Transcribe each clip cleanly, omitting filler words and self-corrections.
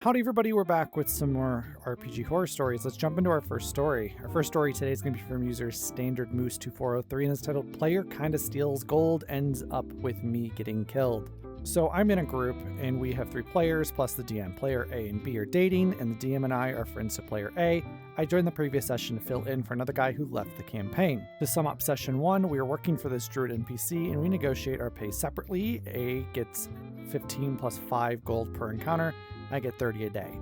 Howdy everybody, we're back with some more RPG horror stories. Let's jump into our first story. Our first story today is going to be from user Standard Moose 2403 and it's titled Player Kinda Steals Gold, Ends Up With Me Getting Killed. So I'm in a group and we have 3 players plus the DM. Player A and B are dating and the DM and I are friends to player A. I joined the previous session to fill in for another guy who left the campaign. To sum up session 1, we are working for this druid NPC and we negotiate our pay separately. A gets 15 plus 5 gold per encounter. I get 30 a day.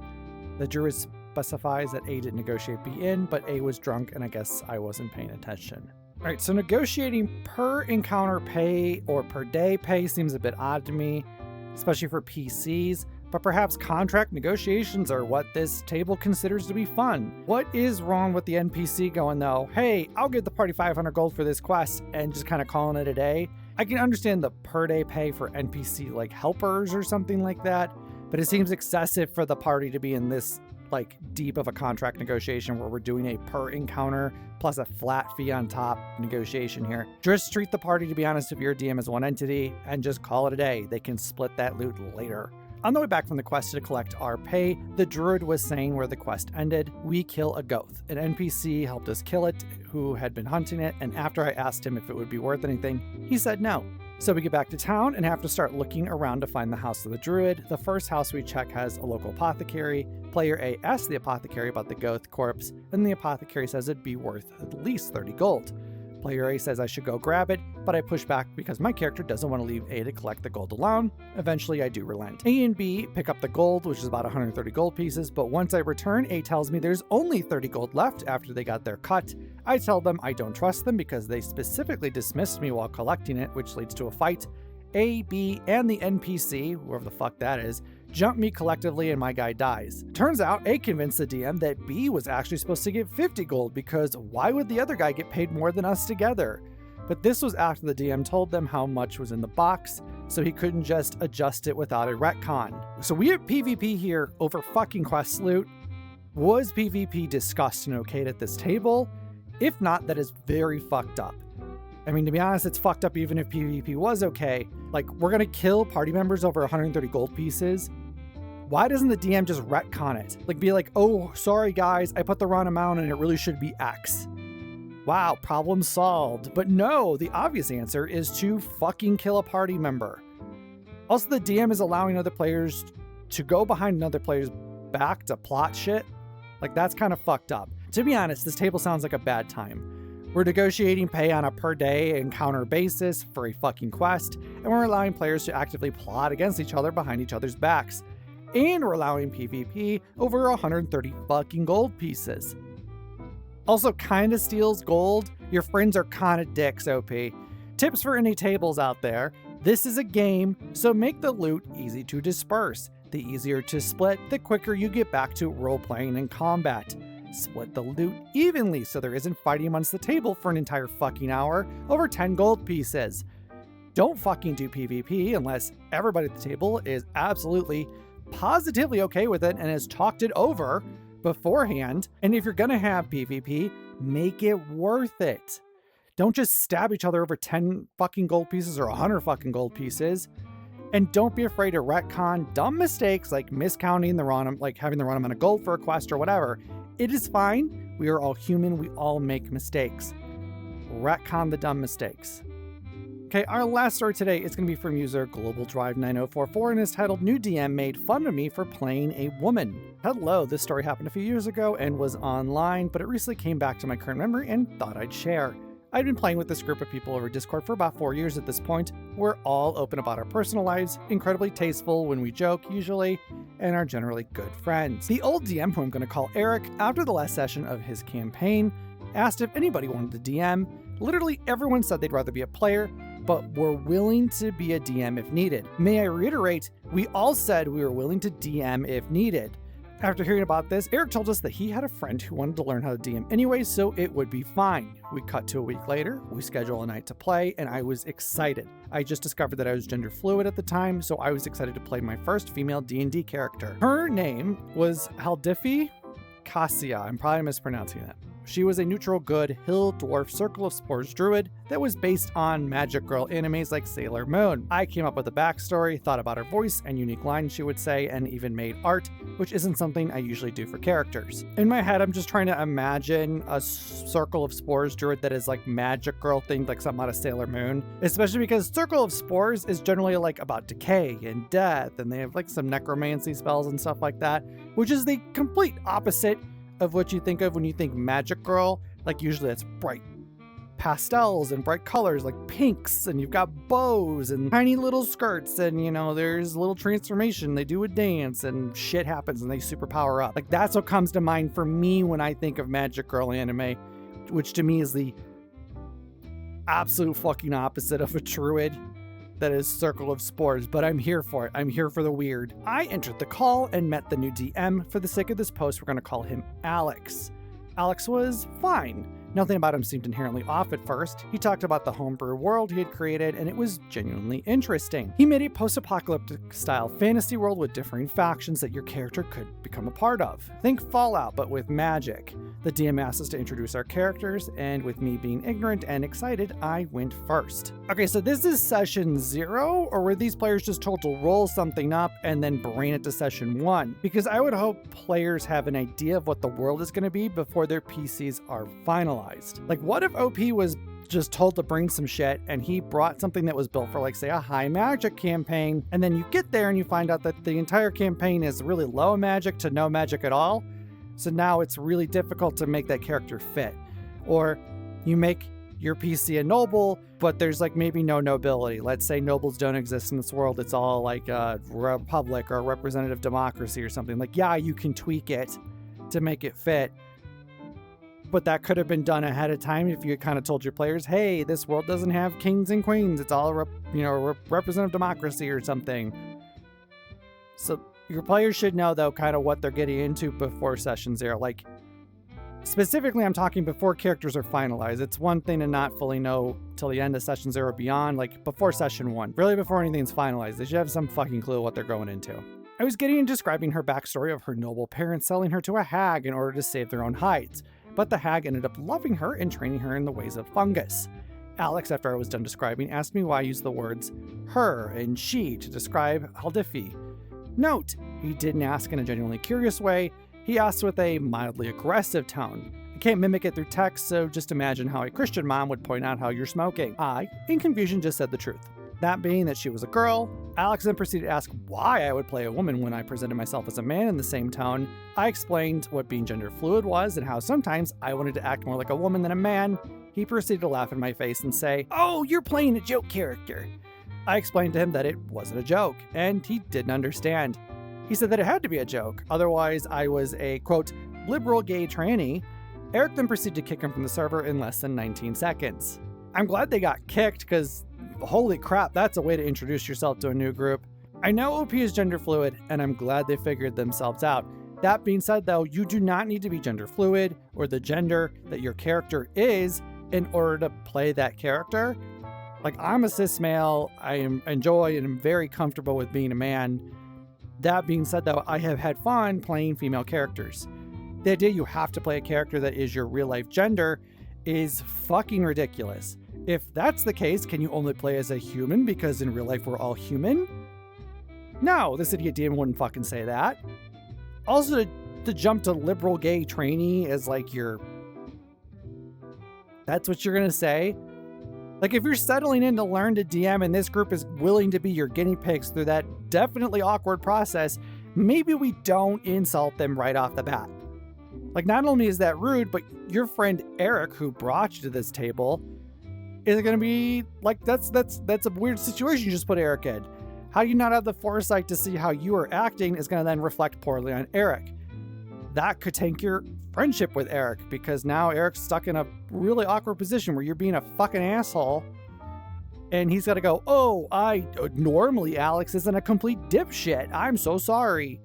The druid specifies that A didn't negotiate B in, but A was drunk and I guess I wasn't paying attention. Alright, so negotiating per encounter pay or per day pay seems a bit odd to me, especially for PCs, but perhaps contract negotiations are what this table considers to be fun. What is wrong with the NPC going though, hey, I'll give the party 500 gold for this quest and just kind of calling it a day? I can understand the per day pay for NPC like helpers or something like that, but it seems excessive for the party to be in this like deep of a contract negotiation where we're doing a per encounter plus a flat fee on top negotiation here. Just treat the party, to be honest, if your DM is one entity and just call it a day. They can split that loot later. On the way back from the quest to collect our pay, the druid was saying where the quest ended. We kill a goth. An NPC helped us kill it who had been hunting it, and after I asked him if it would be worth anything, he said no. So we get back to town and have to start looking around to find the house of the druid. The first house we check has a local apothecary. Player A asks the apothecary about the goth corpse, and the apothecary says it'd be worth at least 30 gold. Player A says I should go grab it, but I push back because my character doesn't want to leave A to collect the gold alone. Eventually I do relent. A and B pick up the gold, which is about 130 gold pieces, but once I return, A tells me there's only 30 gold left after they got their cut. I tell them I don't trust them because they specifically dismissed me while collecting it, which leads to a fight. A, B, and the NPC, whoever the fuck that is, jump me collectively and my guy dies. Turns out A convinced the DM that B was actually supposed to get 50 gold because why would the other guy get paid more than us together? But this was after the DM told them how much was in the box, so he couldn't just adjust it without a retcon. So we have PvP here over fucking quest loot. Was PvP discussed and okayed at this table? If not, that is very fucked up. I mean, to be honest, it's fucked up even if PvP was okay. Like, we're gonna kill party members over 130 gold pieces. Why doesn't the DM just retcon it? Like, be like, oh, sorry guys, I put the wrong amount and it really should be X. Wow, problem solved. But no, the obvious answer is to fucking kill a party member. Also, the DM is allowing other players to go behind another player's back to plot shit. Like, that's kind of fucked up. To be honest, this table sounds like a bad time. We're negotiating pay on a per day encounter basis for a fucking quest, and we're allowing players to actively plot against each other behind each other's backs. And we're allowing PvP over 130 fucking gold pieces. Also kinda steals gold. Your friends are kinda dicks, OP. Tips for any tables out there. This is a game, so make the loot easy to disperse. The easier to split, the quicker you get back to role-playing and combat. Split the loot evenly so there isn't fighting amongst the table for an entire fucking hour over 10 gold pieces. Don't fucking do PvP unless everybody at the table is absolutely, positively okay with it and has talked it over beforehand. And if you're gonna have PvP, make it worth it. Don't just stab each other over 10 fucking gold pieces or 100 fucking gold pieces. And don't be afraid to retcon dumb mistakes like miscounting the wrong, like having the wrong amount of gold for a quest or whatever. It is fine. We are all human. We all make mistakes. Retcon the dumb mistakes. Okay, our last story today is going to be from user Global Drive 9044 and is titled New DM Made Fun of Me for Playing a Woman. Hello, this story happened a few years ago and was online, but it recently came back to my current memory and thought I'd share. I've been playing with this group of people over Discord for about 4 years at this point. We're all open about our personal lives, incredibly tasteful when we joke usually, and are generally good friends. The old DM, who I'm going to call Eric, after the last session of his campaign, asked if anybody wanted to DM. Literally everyone said they'd rather be a player, but were willing to be a DM if needed. May I reiterate, we all said we were willing to DM if needed. After hearing about this, Eric told us that he had a friend who wanted to learn how to DM anyway, so it would be fine. We cut to a week later, we schedule a night to play, and I was excited. I just discovered that I was gender fluid at the time, so I was excited to play my first female D&D character. Her name was Haldifi Cassia. I'm probably mispronouncing that. She was a neutral good hill dwarf circle of spores druid that was based on magic girl animes like Sailor Moon. I came up with a backstory, thought about her voice and unique lines she would say, and even made art, which isn't something I usually do for characters. In my head, I'm just trying to imagine a circle of spores druid that is like magic girl themed, like something out of Sailor Moon, especially because Circle of Spores is generally like about decay and death, and they have like some necromancy spells and stuff like that, which is the complete opposite of what you think of when you think magic girl. Like usually it's bright pastels and bright colors like pinks, and you've got bows and tiny little skirts, and you know, there's a little transformation, they do a dance and shit happens and they super power up. Like that's what comes to mind for me when I think of magic girl anime, which to me is the absolute fucking opposite of a druid that is Circle of Spores, but I'm here for it. I'm here for the weird. I entered the call and met the new DM. For the sake of this post, we're going to call him Alex. Alex was fine. Nothing about him seemed inherently off at first. He talked about the homebrew world he had created, and it was genuinely interesting. He made a post-apocalyptic style fantasy world with differing factions that your character could become a part of. Think Fallout, but with magic. The DM asked us to introduce our characters, and with me being ignorant and excited, I went first. Okay, so this is session 0, or were these players just told to roll something up and then brain it to session 1? Because I would hope players have an idea of what the world is going to be before their PCs are finalized. Like, what if OP was just told to bring some shit and he brought something that was built for, like, say, a high magic campaign, and then you get there and you find out that the entire campaign is really low magic to no magic at all, so now it's really difficult to make that character fit. Or you make your PC a noble, but there's like maybe no nobility. Let's say nobles don't exist in this world, it's all like a republic or a representative democracy or something. Like, yeah, you can tweak it to make it fit, but that could have been done ahead of time if you kind of told your players, hey, this world doesn't have kings and queens, it's all representative democracy or something. So your players should know, though, kind of what they're getting into before session 0. Like, specifically, I'm talking before characters are finalized. It's one thing to not fully know till the end of session 0 or beyond, like before session 1. Really, before anything's finalized, they should have some fucking clue what they're going into. I was getting and describing her backstory of her noble parents selling her to a hag in order to save their own hides, but the hag ended up loving her and training her in the ways of fungus. Alex, after I was done describing, asked me why I used the words her and she to describe Haldifi. Note, he didn't ask in a genuinely curious way, he asked with a mildly aggressive tone. I can't mimic it through text, so just imagine how a Christian mom would point out how you're smoking. I, in confusion, just said the truth. That being that she was a girl, Alex then proceeded to ask why I would play a woman when I presented myself as a man in the same tone. I explained what being gender fluid was and how sometimes I wanted to act more like a woman than a man. He proceeded to laugh in my face and say, "Oh, you're playing a joke character." I explained to him that it wasn't a joke, and he didn't understand. He said that it had to be a joke, otherwise I was a, quote, liberal gay tranny. Eric then proceeded to kick him from the server in less than 19 seconds. I'm glad they got kicked, because holy crap, that's a way to introduce yourself to a new group. I know OP is gender fluid, and I'm glad they figured themselves out. That being said, though, you do not need to be gender fluid or the gender that your character is in order to play that character. Like, I'm a cis male, enjoy and am very comfortable with being a man. That being said, though, I have had fun playing female characters. The idea you have to play a character that is your real life gender is fucking ridiculous. If that's the case, can you only play as a human because in real life we're all human? No, this idiot DM wouldn't fucking say that. Also, to jump to liberal gay trainee as like your... That's what you're gonna say? Like, if you're settling in to learn to DM and this group is willing to be your guinea pigs through that definitely awkward process, maybe we don't insult them right off the bat. Like, not only is that rude, but your friend Eric, who brought you to this table, is going to be like, that's a weird situation you just put Eric in. How do you not have the foresight to see how you are acting is going to then reflect poorly on Eric? That could tank your friendship with Eric, because now Eric's stuck in a really awkward position where you're being a fucking asshole and he's got to go, oh, normally Alex isn't a complete dipshit. I'm so sorry.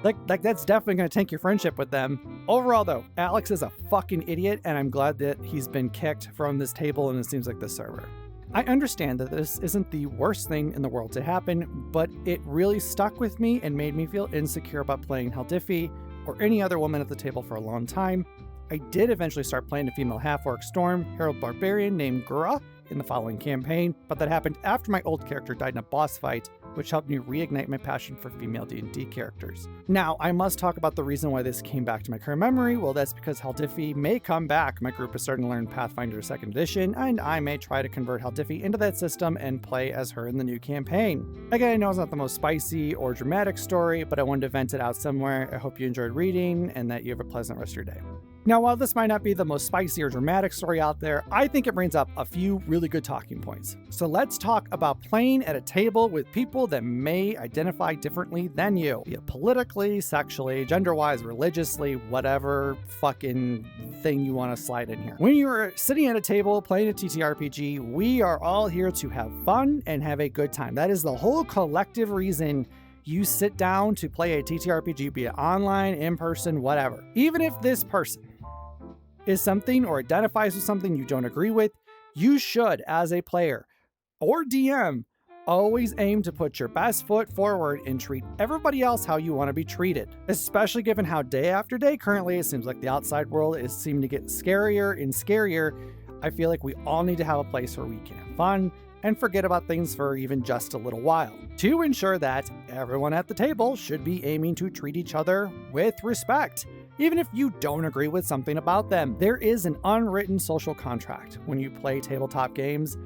Like that's definitely going to tank your friendship with them. Overall, though, Alex is a fucking idiot, and I'm glad that he's been kicked from this table and it seems like this server. I understand that this isn't the worst thing in the world to happen, but it really stuck with me and made me feel insecure about playing Haldifi or any other woman at the table for a long time. I did eventually start playing a female half-orc storm, Herald Barbarian named Grura in the following campaign, but that happened after my old character died in a boss fight, which helped me reignite my passion for female D&D characters. Now, I must talk about the reason why this came back to my current memory. Well, that's because Haldifi may come back. My group is starting to learn Pathfinder 2nd Edition, and I may try to convert Haldifi into that system and play as her in the new campaign. Again, I know it's not the most spicy or dramatic story, but I wanted to vent it out somewhere. I hope you enjoyed reading and that you have a pleasant rest of your day. Now, while this might not be the most spicy or dramatic story out there, I think it brings up a few really good talking points. So let's talk about playing at a table with people that may identify differently than you, be it politically, sexually, gender-wise, religiously, whatever fucking thing you want to slide in here. When you're sitting at a table playing a TTRPG, we are all here to have fun and have a good time. That is the whole collective reason you sit down to play a TTRPG, be it online, in person, whatever. Even if this person is something or identifies with something you don't agree with, you should, as a player or DM, always aim to put your best foot forward and treat everybody else how you want to be treated. Especially given how day after day currently it seems like the outside world is seeming to get scarier and scarier. I feel like we all need to have a place where we can have fun and forget about things for even just a little while, to ensure that everyone at the table should be aiming to treat each other with respect, even if you don't agree with something about them. There is an unwritten social contract when you play tabletop games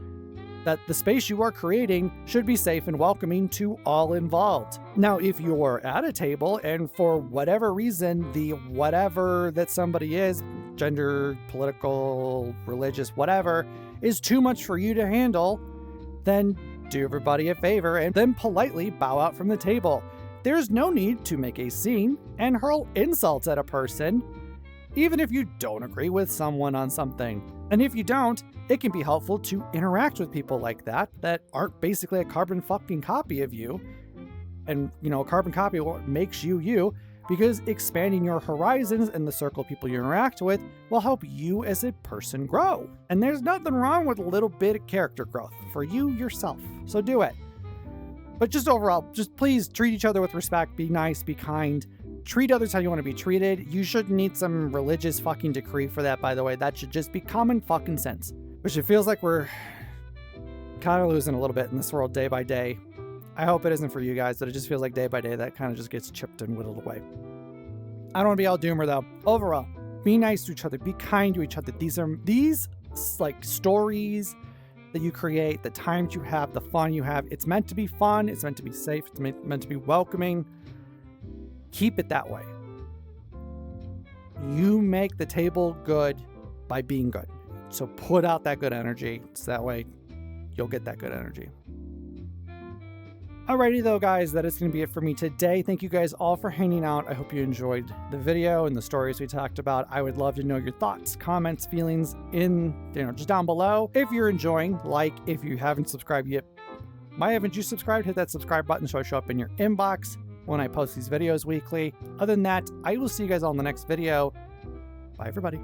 that the space you are creating should be safe and welcoming to all involved. Now, if you're at a table and for whatever reason, the whatever that somebody is, gender, political, religious, whatever, is too much for you to handle, then do everybody a favor and then politely bow out from the table. There's no need to make a scene and hurl insults at a person, even if you don't agree with someone on something. And if you don't, it can be helpful to interact with people like that aren't basically a carbon fucking copy of you. And, a carbon copy of what makes you you, because expanding your horizons and the circle of people you interact with will help you as a person grow. And there's nothing wrong with a little bit of character growth for you yourself. So do it. But just overall, just please treat each other with respect, be nice, be kind, treat others how you want to be treated. You shouldn't need some religious fucking decree for that, by the way. That should just be common fucking sense. Which it feels like we're kind of losing a little bit in this world day by day. I hope it isn't for you guys, but it just feels like day by day that kind of just gets chipped and whittled away. I don't want to be all doomer though. Overall, be nice to each other, be kind to each other. These like stories that you create, the times you have, the fun you have, it's meant to be fun, it's meant to be safe, it's meant to be welcoming. Keep it that way. You make the table good by being good. So put out that good energy, so that way you'll get that good energy. Alrighty though, guys, that is going to be it for me today. Thank you guys all for hanging out. I hope you enjoyed the video and the stories we talked about. I would love to know your thoughts, comments, feelings just down below. If you're enjoying, if you haven't subscribed yet, why haven't you subscribed? Hit that subscribe button so it'll show up in your inbox when I post these videos weekly. Other than that, I will see you guys all in the next video. Bye, everybody.